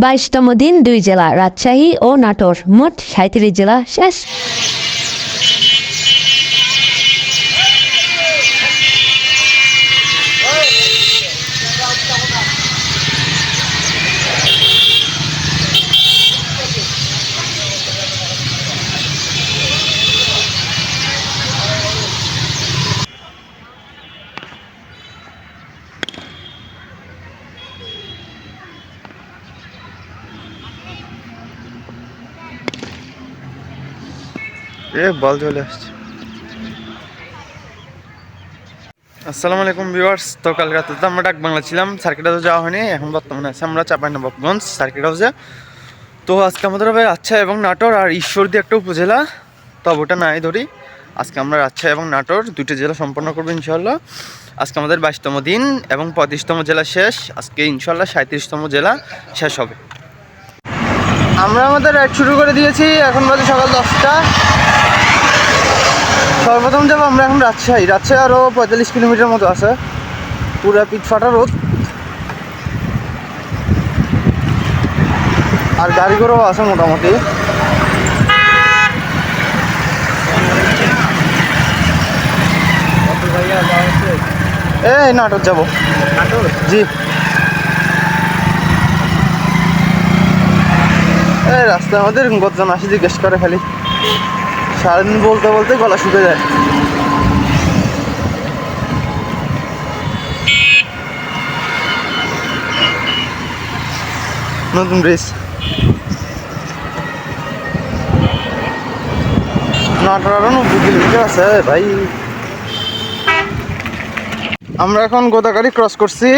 22তম দিন 2 জেলা রাজশাহী ও নাটোর, মোট 37 জেলা শেষ। বল চলে আসছে। আসসালামু আলাইকুম ভিউয়ার্স। তো কাল রাতে তো আমরা ডাক বাংলা ছিলাম, সার্কিট হাউসে যাওয়া হয়নি। এখন বর্তমানে আছে আমরা চাঁপাইনবাবগঞ্জ সার্কিট হাউসে। তো আজকে আমাদের হবে রাজশাহী এবং নাটোর আর ঈশ্বরদী একটা উপজেলা, তবে ওটা নাই ধরি। আজকে আমরা রাজশাহী এবং নাটোর দুটো জেলা সম্পন্ন করবো ইনশাল্লাহ। আজকে আমাদের 22তম দিন এবং 35তম জেলা শেষ। আজকে ইনশাল্লাহ 37তম জেলা শেষ হবে। আমরা আমাদের রাইড শুরু করে দিয়েছি, এখন বাজে সকাল 10টা। সর্বপ্রথম যাবো আমরা এখন রাজশাহী আরও 45 কিলোমিটার মতো আছে। পুরা পিঠ ফাটা রোদ আর গাড়ি ঘোড়াও আছে মোটামুটি। এই নাটোর যাবো। জি, এই রাস্তার মধ্যে কতজন আসি জিজ্ঞেস করে খালি, সারাদিন বলতে বলতে গলা শুকে যায়। নতুন ব্রিজ নাটোর আরো 90 কিলোমিটার আছে ভাই। আমরা এখন গোদাগাড়ি ক্রস করছি,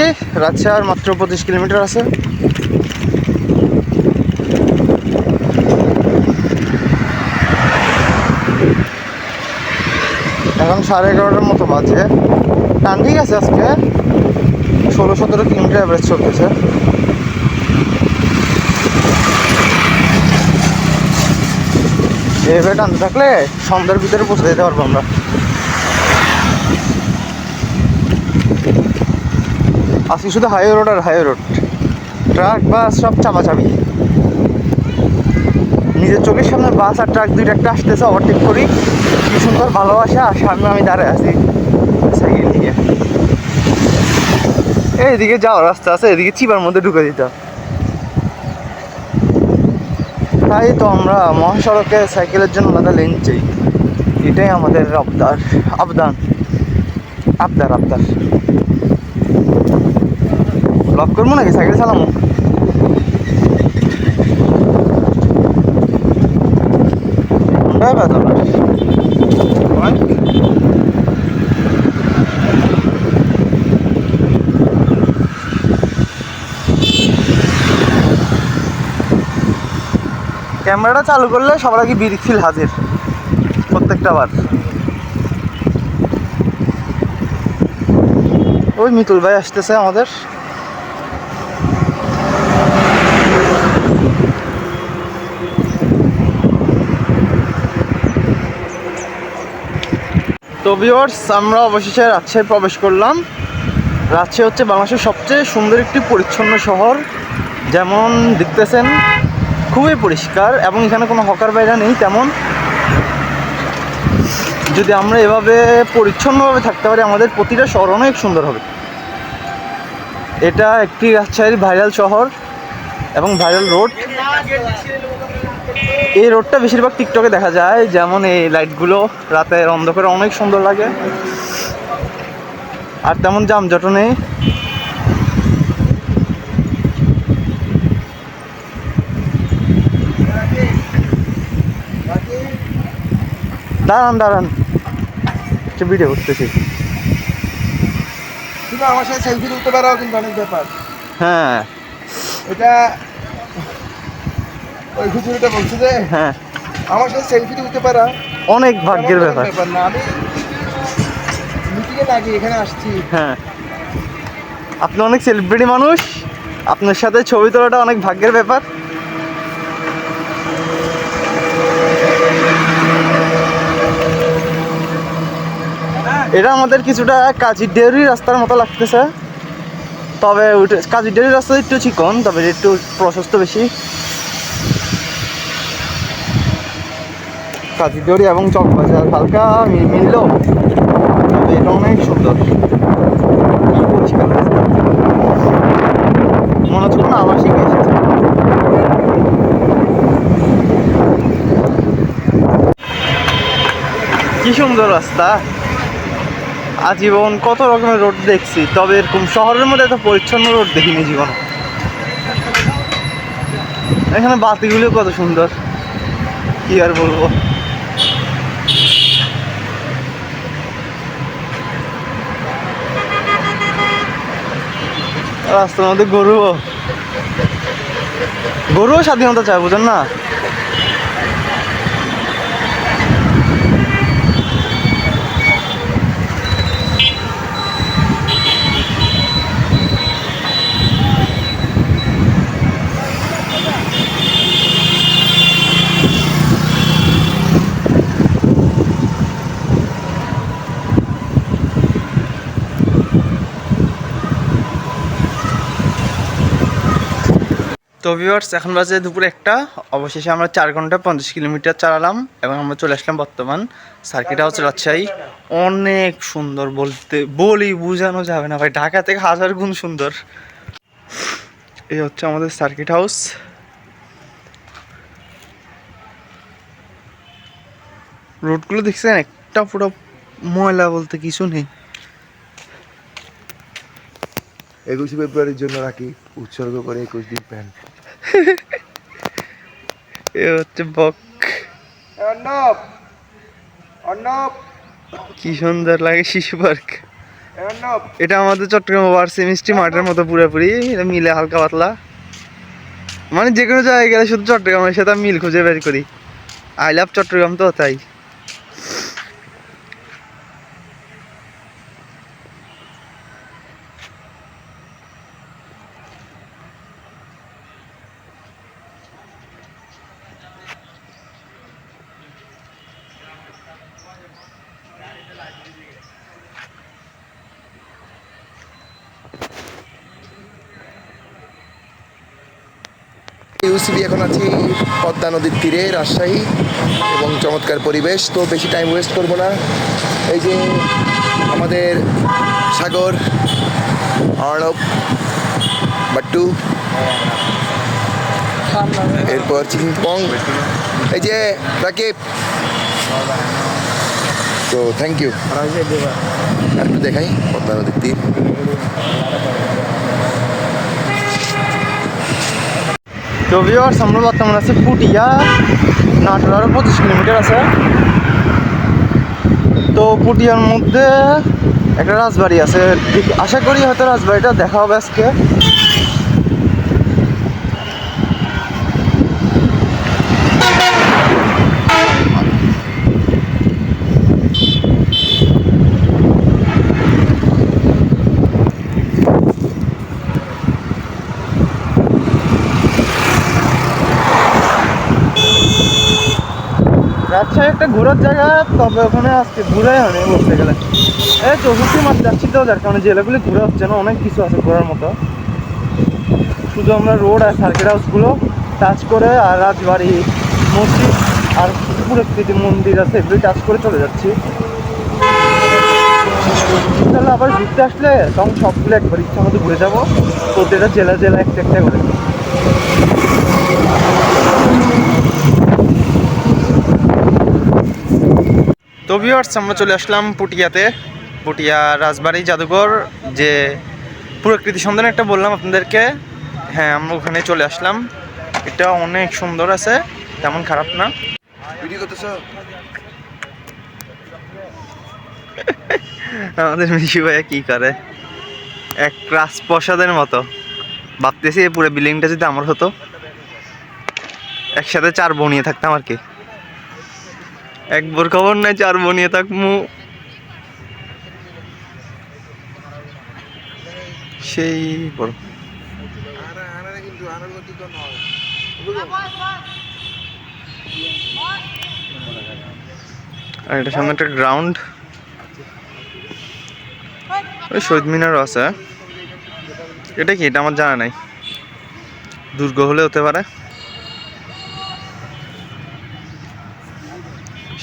রাজশাহী আর মাত্র 25 কিলোমিটার আছে। এখন 11:30টার মতো বাজে। টান ঠিক আছে, আজকে 16-17 কিলোমিটার অ্যাভারেজ চলতেছে। এভাবে টানতে থাকলে সন্ধ্যার ভিতরে পৌঁছে যেতে পারবো আমরা। আজকে শুধু হাইওয়ে রোড আর হাইওয়ে রোড, ট্রাক বাস সব চাপাচাপি। নিজের চোখের সামনে বাস আর ট্রাক দুইটা একটা আসতেছে, ওভারটেক করি, কি সুন্দর ভালোবাসা। আর সামনে আমি দাঁড়ায় আছি সাইকেল নিয়ে। এইদিকে যাওয়ার রাস্তা আছে, এদিকে চিপার মধ্যে ঢুকে দিতাম। তাই তো আমরা মহাসড়কে সাইকেলের জন্য আলাদা লেন চাই, এটাই আমাদের আবদার। ব্লক করবো নাকি সাইকেল চালামো? ক্যামেরাটা চালু করলে সবার আগে বিরিফিল হাজির প্রত্যেকটা বার। ওই মিতুল ভাই আসতেছে আমাদের। তো ভিউয়ার্স, আমরা অবশেষে রাজশাহী প্রবেশ করলাম। রাজশাহী হচ্ছে বাংলাদেশের সবচেয়ে সুন্দর একটি পরিচ্ছন্ন শহর। যেমন দেখতেছেন খুবই পরিষ্কার, এবং এখানে কোনো হকার বাইরা নেই তেমন। যদি আমরা এভাবে পরিচ্ছন্নভাবে থাকতে পারি, আমাদের প্রতিটা শহর অনেক সুন্দর হবে। এটা একটি রাজশাহীর ভাইরাল শহর এবং ভাইরাল রোড। এই রোডটা বেশিরভাগ টিকটকে দেখা যায়, যেমন এই লাইটগুলো রাতের অন্ধকারে অনেক সুন্দর লাগে, আর তেমন যানজটও নেই। দাঁড়ান একটু ভিডিও করতেছি। তুমি আমার সাথে সেলফি তুলতে পারো, কিন্তু অনেক ব্যাপার। হ্যাঁ, এটা ওই হুজুরিটা বলছে যে হ্যাঁ, আমার সাথে সেলফি তুলতে পারা অনেক ভাগ্যের ব্যাপার। না, আমি মিটিংয়ে আগে এখানে আসছি। হ্যাঁ, আপনি অনেক সেলিব্রিটি মানুষ, আপনার সাথে ছবি তোলাটা অনেক ভাগ্যের ব্যাপার। এটা আমাদের কিছুটা কাজী ডেয়ারি রাস্তার মতো লাগতেছে। তবে কাজিডারের রাস্তা একটু চিকন, তবে একটু প্রশস্ত বেশি। কাজিডারি এবং চকবাজার হালকা মিলল, তবে এটা অনেক সুন্দর। পরিষ্কার মনে হচ্ছে কোনো আবাসিক এসেছে। কি সুন্দর রাস্তা, আজীবন কত রকমের রোড দেখছি, তবে এরকম শহরের মধ্যে এত পরিচ্ছন্ন রোড দেখিনি জীবন। এখানে বাতিগুলো কত সুন্দর, কি আর বলবো। রাস্তার মধ্যে গরুও স্বাধীনতা চায়, বুঝেন না? তো ভিউয়ার্স, এখন বাজে দুপুরে 1টা। অবশেষে আমরা 4 ঘন্টা 50 কিলোমিটার চালালাম এবং আমরা চলে আসলাম বর্তমান সার্কিট হাউস রাজশাহী। অনেক সুন্দর, বলি বোঝানো যাবে না ভাই, ঢাকা থেকে 1000 গুণ সুন্দর। এই হচ্ছে আমাদের সার্কিট হাউস। রোডগুলো দেখছেন, একটা পুরো ময়লা বলতে কিছু নেই। 21 ফেব্রুয়ারির জন্য রাখি উৎসর্গ করে 21 দিন প্যান্ট। এ হচ্ছে বক, অর্ণব, অর্ণব, কি সুন্দর লাগে শিশু পার্ক। অর্ণব। এটা আমাদের চট্টগ্রাম ওয়ার্সি মিষ্টি মাঠের মতো পুরোপুরি, এটা মিলে হালকা পাতলা। মানে যে কোনো জায়গায় গেলে শুধু চট্টগ্রামের সাথে মিল খুঁজে বের করি। আই লাভ চট্টগ্রাম, তো তাই। ইউসিবি এখন আছি পদ্মা নদীর তীরে রাজশাহী, এবং চমৎকার পরিবেশ। তো বেশি টাইম ওয়েস্ট করব না। এই যে আমাদের সাগর, অর্ণব, বাট্টু, এরপর চিংপং, এই যে রাকিব। তো থ্যাংক ইউ। একটু দেখাই পদ্মা নদীর তীর। তো ভিউয়ার্স, আমরা বর্তমানে আছে পুটিয়া, নাটোর আরও 25 কিলোমিটার আছে। তো পুটিয়ার মধ্যে একটা রাজবাড়ি আছে, আশা করি হয়তো রাজবাড়িটা দেখা হবে আজকে। রাজশাহী একটা ঘোরার জায়গা, তবে ওখানে আজকে ঘুরাই হয়নি বলতে গেলে। এই 64 মাস যাচ্ছি, তো যার কারণে জেলাগুলি ঘুরে হচ্ছে না। অনেক কিছু আছে ঘোরার মতো, শুধু আমরা রোড আর সার্কিট হাউসগুলো টাচ করে, আর রাজবাড়ি, মসজিদ আর পুরস্কৃতি মন্দির আছে, এগুলি টাচ করে চলে যাচ্ছি। তাহলে আবার ঘুরতে আসলে তখন সবগুলো একবার ইচ্ছা মতো ঘুরে যাবো, প্রত্যেকটা জেলা একটা একটা করে। তো ভিউয়ার্স, আমরা চলে আসলাম পুটিয়াতে। পুটিয়া রাজবাড়ি জাদুঘর, যে প্রকৃতি সন্ধান একটা বললাম আপনাদেরকে, হ্যাঁ আমরা ওখানে চলে আসলাম। এটা অনেক সুন্দর আছে, তেমন খারাপ না। ভিডিও করতেছ? আমাদের মিশু ভাইয়া কি করে, এক রাজপ্রাসাদের মতো। ভাবতেছি এই পুরো বিল্ডিংটা যদি আমার হতো, একসাথে 4 বনিয়ে থাকতাম আর কি। এক বোর খবর নাই, 4 বনিয়ে থাকমু, সেই বড়। আর এটা সামনে একটা গ্রাউন্ড, ওই শহীদ মিনারও আছে। এটা কি? এটা আমার জানা নাই। দুর্গ হলে হতে পারে।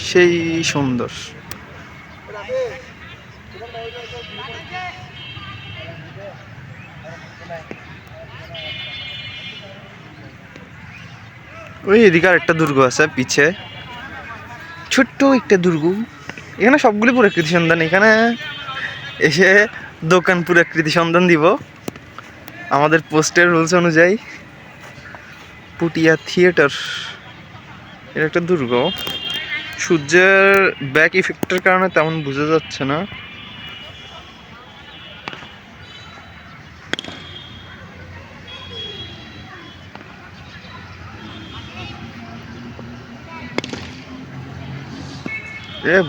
সেই সুন্দর। ওই এদিকে আর একটা দুর্গ আছে পিছে, ছোট্ট একটা দুর্গ। এখানে সবগুলি প্রকৃতি সন্ধান। এখানে এসে দোকান প্রকৃতি সন্ধান দিব আমাদের পোস্টের রুলস অনুযায়ী। পুটিয়া থিয়েটার, এটা একটা দুর্গ। সূর্যের ব্যাক ইফেক্টের কারণে তেমন বোঝা যাচ্ছে না।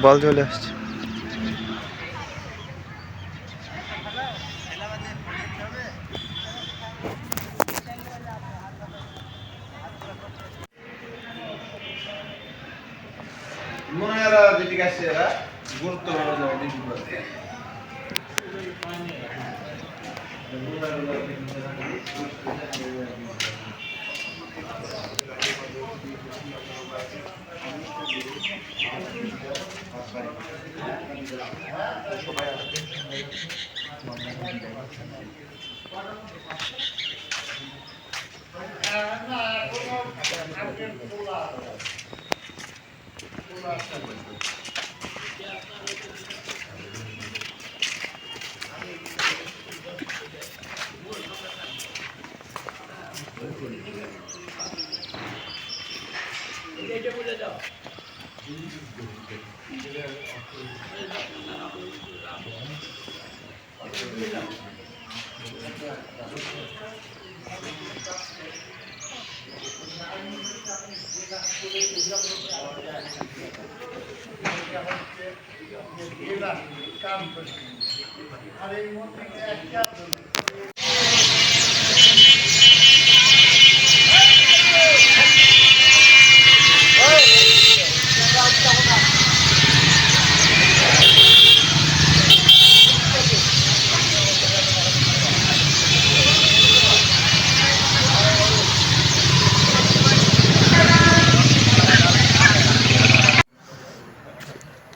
বল চলে আসছে।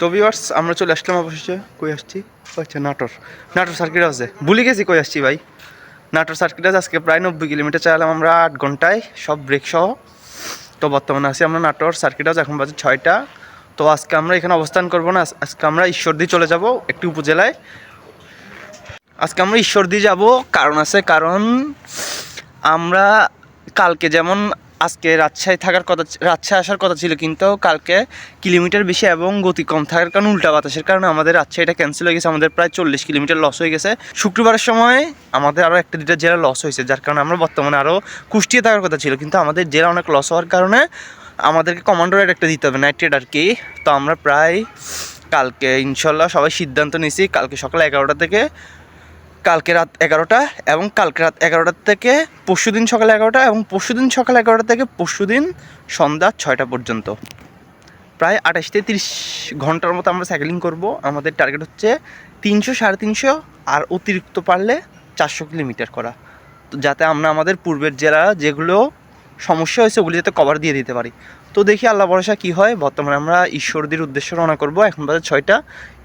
তো ভিউয়ার্স, আমরা চলে আসলাম অবশেষে। কই আসছি? আচ্ছা, নাটোর সার্কিট হাউসে। ভুলে গেছি কই আসছি ভাই। Natore circuit house. আজকে প্রায় 90 কিলোমিটার চালাম আমরা 8 ঘন্টায়, সব ব্রেক সহ। তো বর্তমানে আছি আমরা নাটোর সার্কিট হাউস। এখন বাজে 6টা। তো আজকে আমরা এখানে অবস্থান করব না, আজকে আমরা ঈশ্বরদী চলে যাব, একটি উপজেলায়। আজকে আমরা ঈশ্বরদী যাব, কারণ আছে। কারণ আমরা কালকে যেমন আজকে রাজশাহী আসার কথা ছিল, কিন্তু কালকে কিলোমিটার বেশি এবং গতি কম থাকার কারণে উল্টা বাতাসের কারণে আমাদের রাজশাহীটা ক্যান্সেল হয়ে গেছে। আমাদের প্রায় 40 কিলোমিটার লস হয়ে গেছে। শুক্রবারের সময় আমাদের আরও 1-2টা জেলা লস হয়েছে, যার কারণে আমরা বর্তমানে আরও কুষ্টিয়া থাকার কথা ছিল, কিন্তু আমাদের জেলা অনেক লস হওয়ার কারণে আমাদেরকে কমান্ডো রাইড একটা দিতে হবে, নাইট রাইড আর কি। তো আমরা প্রায় কালকে ইনশাল্লাহ সবাই সিদ্ধান্ত নিয়েছি, কালকে সকাল 11টা থেকে কালকে রাত 11টা, এবং কালকে রাত 11টা থেকে পরশুদিন সকাল 11টা, এবং পরশুদিন সকাল 11টা থেকে পরশুদিন সন্ধ্যা 6টা পর্যন্ত প্রায় 28 থেকে 30 ঘন্টার মতো আমরা সাইকেলিং করব। আমাদের টার্গেট হচ্ছে 300-350, আর অতিরিক্ত পারলে 400 কিলোমিটার করা, তো যাতে আমরা আমাদের পূর্বের জেলা যেগুলো সমস্যা হয়েছে ওগুলি যাতে কভার দিয়ে দিতে পারি। তো দেখি আল্লাহ ভরসা কী হয়। বর্তমানে আমরা ঈশ্বরদীর উদ্দেশ্যে রওনা করব। এখন বাজে 6টা।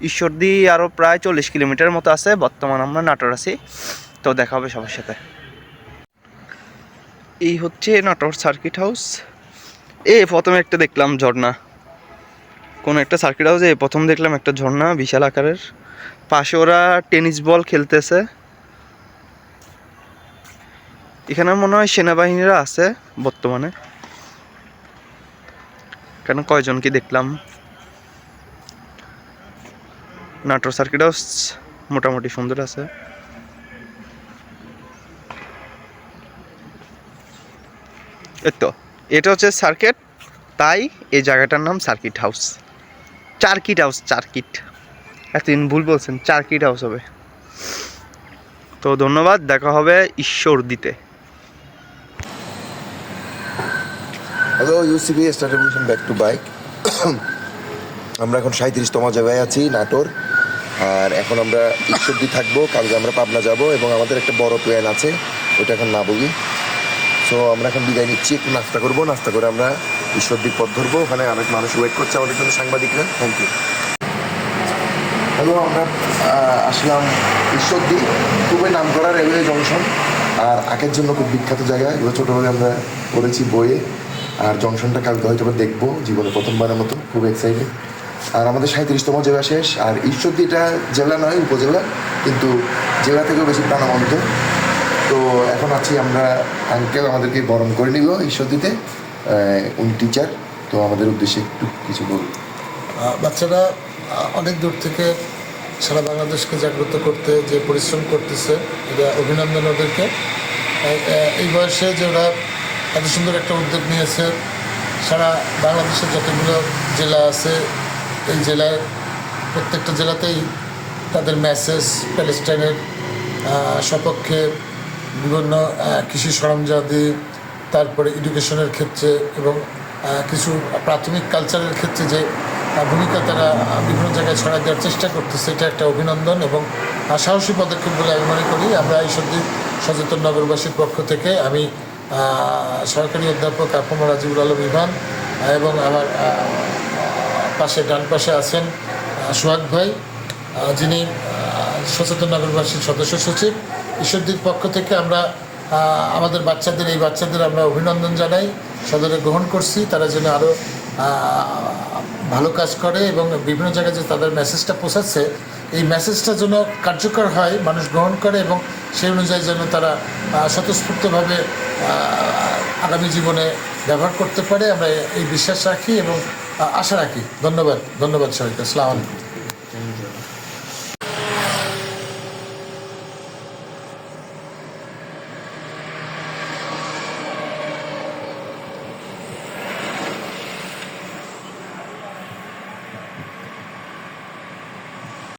ঈশ্বরদী আরও প্রায় 40 কিলোমিটার মতো আছে। বর্তমানে আমরা নাটোর আছি। তো দেখা হবে সবার সাথে। এই হচ্ছে নাটোর সার্কিট হাউস। প্রথমে একটা দেখলাম ঝর্ণা, কোনো একটা সার্কিট হাউসে প্রথম দেখলাম একটা ঝর্ণা বিশাল আকারের। পাশে ওরা টেনিস বল খেলতেছে। এখানে মনে হয় সেনাবাহিনীরা আছে বর্তমানে, কেন কয়জনকে দেখলাম। নাটোর সার্কিট হাউস মোটামুটি সুন্দর আছে। তো এটা হচ্ছে সার্কিট, তাই এই জায়গাটার নাম সার্কিট হাউস। চার্কিট হাউস, চার্কিট, এতদিন ভুল বলছেন, চার্কিট হাউস হবে। তো ধন্যবাদ, দেখা হবে ঈশ্বরদীতে। Hello UCB station back to bike. আমরা এখন 37তম জায়গায় আছি, নাটোর। আর এখন আমরা ঈশ্বরদী থাকবো, কালকে আমরা পাবনা যাব এবং আমাদের একটা বড় প্ল্যান আছে, ওটা এখন না বলি। সো আমরা এখন বিদায় নিচ্ছি, একটু নাস্তা করবো, নাস্তা করে আমরা ঈশ্বরদীর পথ ধরবো। ওখানে অনেক মানুষ ওয়েট করছে আমাদের জন্য, সাংবাদিকরা। Thank you. হ্যালো, আমরা আসলাম ঈশ্বরদী, খুবই নাম করা রেলওয়ে জংশন আর আঁকের জন্য খুব বিখ্যাত জায়গা। এগুলো ছোটোবেলায় আমরা পড়েছি বইয়ে। আর জংশনটা কালকে হয়তো দেখবো জীবনে প্রথমবারের মতো, খুব এক্সাইটেড। আর আমাদের 37তম জেলা শেষ। আর ঈশ্বরদীটা জেলা নয়, উপজেলা, কিন্তু জেলা থেকেও বেশি প্রাণবন্ত। তো এখন আছি আমরা, আঙ্কেল আমাদেরকে বরণ করে নিল ঈশ্বরদীতে, উনি টিচার, তো আমাদের উদ্দেশ্যে একটু কিছু বলুন। বাচ্চারা অনেক দূর থেকে সারা বাংলাদেশকে জাগ্রত করতে যে পরিশ্রম করতেছে, এটা অভিনন্দন ওদেরকে। এই বয়সে যে ওরা এত সুন্দর একটা উদ্যোগ নিয়েছে, সারা বাংলাদেশের যতগুলো জেলা আছে এই জেলার প্রত্যেকটা জেলাতেই তাদের মেসেজ প্যালেস্টাইনের সপক্ষে বিভিন্ন কৃষি সরঞ্জাদি, তারপরে এডুকেশনের ক্ষেত্রে এবং কিছু প্রাথমিক কালচারের ক্ষেত্রে যে ভূমিকা তারা বিভিন্ন জায়গায় ছড়া দেওয়ার চেষ্টা করতেছে, এটা একটা অভিনন্দন এবং সাহসী পদক্ষেপ বলে আমি মনে করি। আমরা ঈশ্বরদী সচেতন নগরবাসীর পক্ষ থেকে আমি সরকারি অধ্যাপক আফম রাজিবুল আলম ইভান এবং আমার পাশে ডান পাশে আছেন সোহাগ ভাই, যিনি সচেতন নগরবাসীর সদস্য সচিব। ঈশ্বরদীর পক্ষ থেকে আমরা আমাদের বাচ্চাদের, এই বাচ্চাদের আমরা অভিনন্দন জানাই, সদরে গ্রহণ করছি। তারা যেন আরও ভালো কাজ করে এবং বিভিন্ন জায়গায় যে তাদের মেসেজটা পৌঁছাচ্ছে, এই মেসেজটা যেন কার্যকর হয়, মানুষ গ্রহণ করে এবং সেই অনুযায়ী যেন তারা স্বতঃস্ফূর্তভাবে আগামী জীবনে ব্যবহার করতে পারে। আমরা এই বিশ্বাস রাখি এবং আশা রাখি। ধন্যবাদ সবাইকে। আসসালামু আলাইকুম।